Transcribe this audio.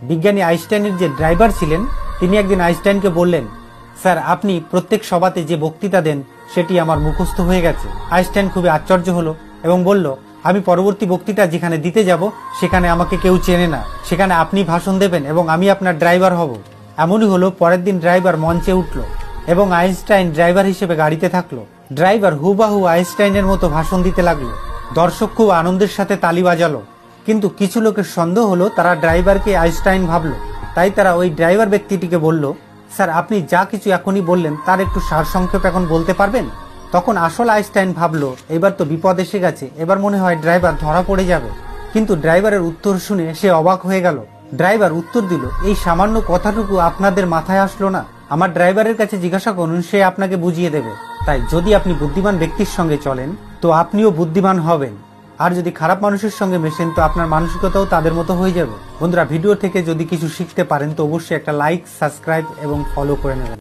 বিজ্ঞানী আইনস্টাইনের যে ড্রাইভার ছিলেন তিনি একদিন আইনস্টাইনকে বললেন, স্যার আপনি প্রত্যেক সভাতে যে বক্তৃতা দেন সেটি আমার মুখস্থ হয়ে গেছে। আইনস্টাইন খুবই আশ্চর্য হলো এবং বলল, আমি পরবর্তী বক্তৃতা যেখানে দিতে যাব সেখানে আমাকে কেউ চেনে না, সেখানে আপনি ভাষণ দেবেন এবং আমি আপনার ড্রাইভার হব। এমনই হলো, পরের দিন ড্রাইভার মঞ্চে উঠল এবং আইনস্টাইন ড্রাইভার হিসেবে গাড়িতে থাকলো। ড্রাইভার হুবাহু আইনস্টাইনের মতো ভাষণ দিতে লাগলো। দর্শক খুব আনন্দের সাথে তালি বাজালো। কিন্তু কিছু লোকের সন্দেহ হলো, তারা ড্রাইভারকে আইনস্টাইন ভাবলো। তাই তারা ওই ড্রাইভার ব্যক্তিটিকে বলল, স্যার আপনি যা কিছু এখনই বললেন তার একটু সারসংক্ষেপ এখন বলতে পারবেন? তখন আসল আইনস্টাইন ভাবলো, এবার তো বিপদ এসে গেছে, এবার মনে হয় ড্রাইভার ধরা পড়ে যাবে। কিন্তু ড্রাইভারের উত্তর শুনে সে অবাক হয়ে গেল। ড্রাইভার উত্তর দিল, এই সামান্য কথাটুকু আপনাদের মাথায় আসলো না? আমার ড্রাইভারের কাছে জিজ্ঞাসা করুন, সে আপনাকে বুঝিয়ে দেবে। তাই যদি আপনি বুদ্ধিমান ব্যক্তির সঙ্গে চলেন তো আপনিও বুদ্ধিমান হবেন, আর যদি খারাপ মানুষের সঙ্গে মেশেন তো আপনার মানসিকতাও তাদের মতো হয়ে যাবে। বন্ধুরা, ভিডিও থেকে যদি কিছু শিখতে পারেন তো অবশ্যই একটা লাইক, সাবস্ক্রাইব এবং ফলো করে নেবেন।